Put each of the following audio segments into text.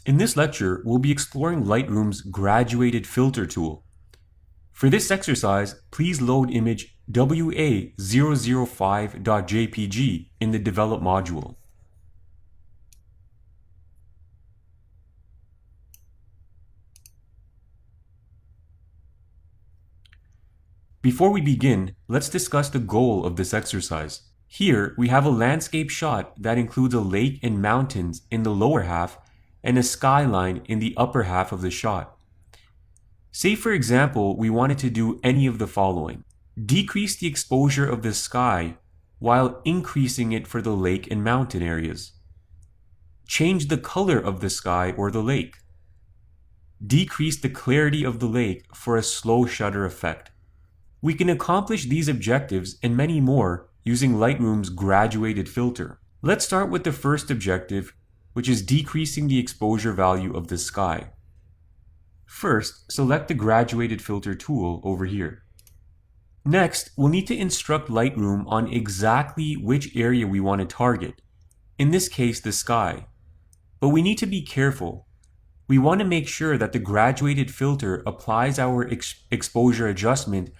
In this lecture, we'll be exploring Lightroom's graduated filter tool. For this exercise, please load image WA005.jpg in the Develop module. Before we begin, let's discuss the goal of this exercise. Here, we have a landscape shot that includes a lake and mountains in the lower half and a skyline in the upper half of the shot. Say, for example, we wanted to do any of the following. Decrease the exposure of the sky while increasing it for the lake and mountain areas. Change the color of the sky or the lake. Decrease the clarity of the lake for a slow shutter effect. We can accomplish these objectives and many more using Lightroom's graduated filter. Let's start with the first objective, which is decreasing the exposure value of the sky. First, select the graduated filter tool over here. Next, we'll need to instruct Lightroom on exactly which area we want to target, in this case the sky. But we need to be careful. We want to make sure that the graduated filter applies our exposure adjustment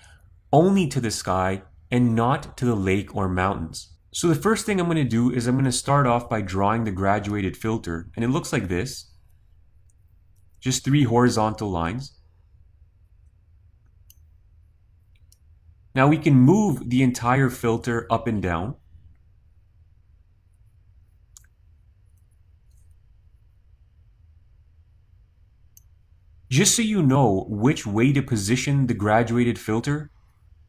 only to the sky and not to the lake or mountains. So the first thing I'm going to do is I'm going to start off by drawing the graduated filter, and it looks like this. Just 3 horizontal lines. Now we can move the entire filter up and down. Just so you know which way to position the graduated filter,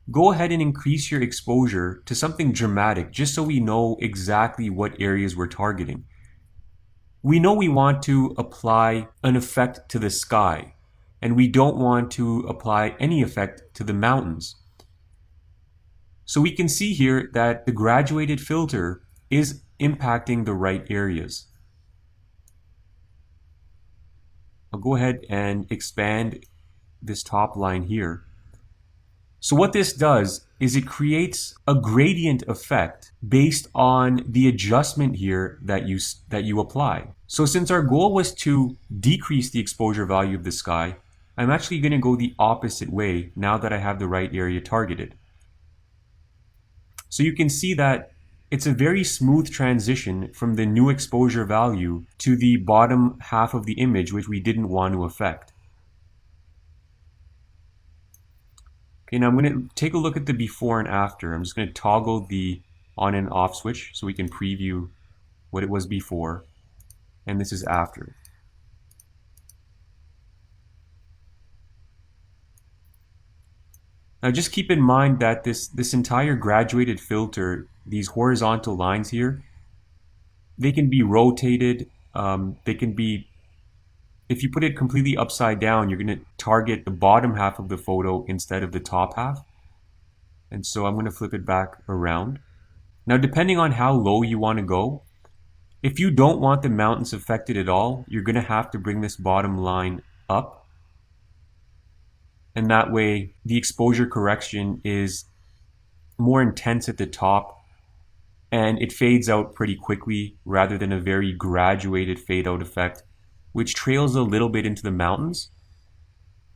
go ahead and increase your exposure to something dramatic just so we know exactly what areas we're targeting. We know we want to apply an effect to the sky, and we don't want to apply any effect to the mountains. So we can see here that the graduated filter is impacting the right areas. I'll go ahead and expand this top line here. So what this does is it creates a gradient effect based on the adjustment here that you apply. So since our goal was to decrease the exposure value of the sky, I'm actually going to go the opposite way now that I have the right area targeted. So you can see that it's a very smooth transition from the new exposure value to the bottom half of the image, which we didn't want to affect. Okay, now I'm going to take a look at the before and after. I'm just going to toggle the on and off switch so we can preview what it was before, and this is after. Now just keep in mind that this entire graduated filter, these horizontal lines here, they can be rotated, they can be, if you put it completely upside down, you're going to target the bottom half of the photo instead of the top half. And so I'm going to flip it back around. Now, depending on how low you want to go, if you don't want the mountains affected at all, you're going to have to bring this bottom line up. And that way, the exposure correction is more intense at the top, and it fades out pretty quickly rather than a very graduated fade out effect, which trails a little bit into the mountains.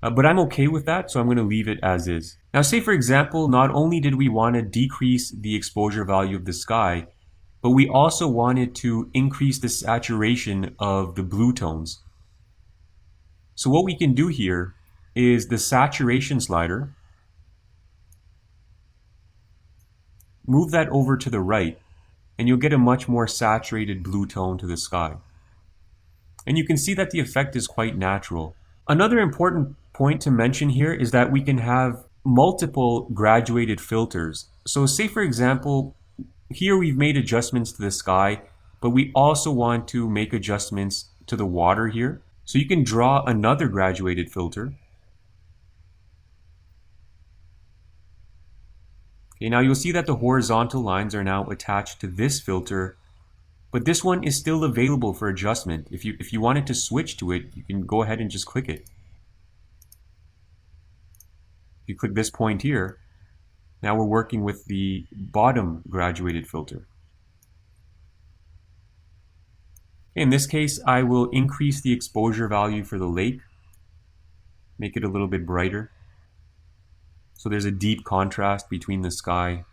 But I'm okay with that, so I'm going to leave it as is. Now say for example, not only did we want to decrease the exposure value of the sky, but we also wanted to increase the saturation of the blue tones. So what we can do here is the saturation slider, move that over to the right, and you'll get a much more saturated blue tone to the sky. And you can see that the effect is quite natural. Another important point to mention here is that we can have multiple graduated filters. So say for example, here we've made adjustments to the sky, but we also want to make adjustments to the water here. So you can draw another graduated filter. Okay, now you'll see that the horizontal lines are now attached to this filter, but this one is still available for adjustment. If you wanted to switch to it, you can go ahead and just click it. If you click this point here, now we're working with the bottom graduated filter. In this case, I will increase the exposure value for the lake, make it a little bit brighter. So there's a deep contrast between the sky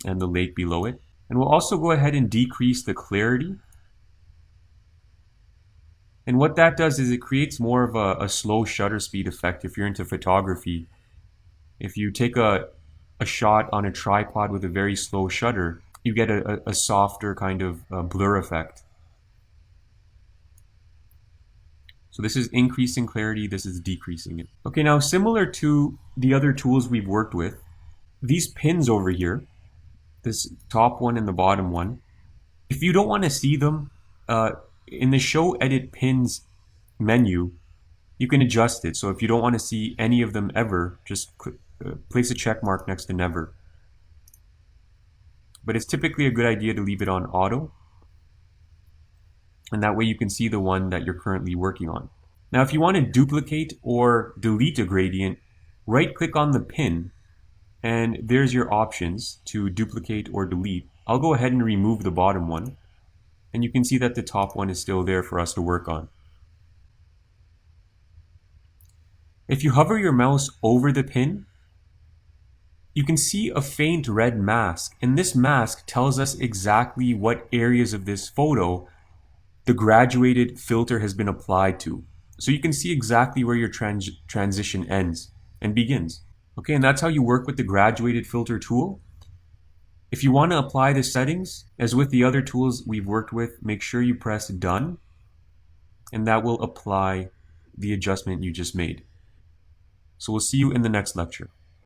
and the lake below it. And we'll also go ahead and decrease the clarity. And what that does is it creates more of a slow shutter speed effect if you're into photography. If you take a shot on a tripod with a very slow shutter, you get a softer kind of blur effect. So this is increasing clarity, this is decreasing it. Okay, now similar to the other tools we've worked with, these pins over here, this top one and the bottom one, if you don't want to see them, in the Show Edit Pins menu, you can adjust it. So if you don't want to see any of them ever, just place a check mark next to never. But it's typically a good idea to leave it on auto. And that way you can see the one that you're currently working on. Now if you want to duplicate or delete a gradient, right click on the pin and there's your options to duplicate or delete. I'll go ahead and remove the bottom one. And you can see that the top one is still there for us to work on. If you hover your mouse over the pin, you can see a faint red mask. And this mask tells us exactly what areas of this photo the graduated filter has been applied to. So you can see exactly where your transition ends and begins. Okay, and that's how you work with the graduated filter tool. If you want to apply the settings, as with the other tools we've worked with, make sure you press done, and that will apply the adjustment you just made. So we'll see you in the next lecture.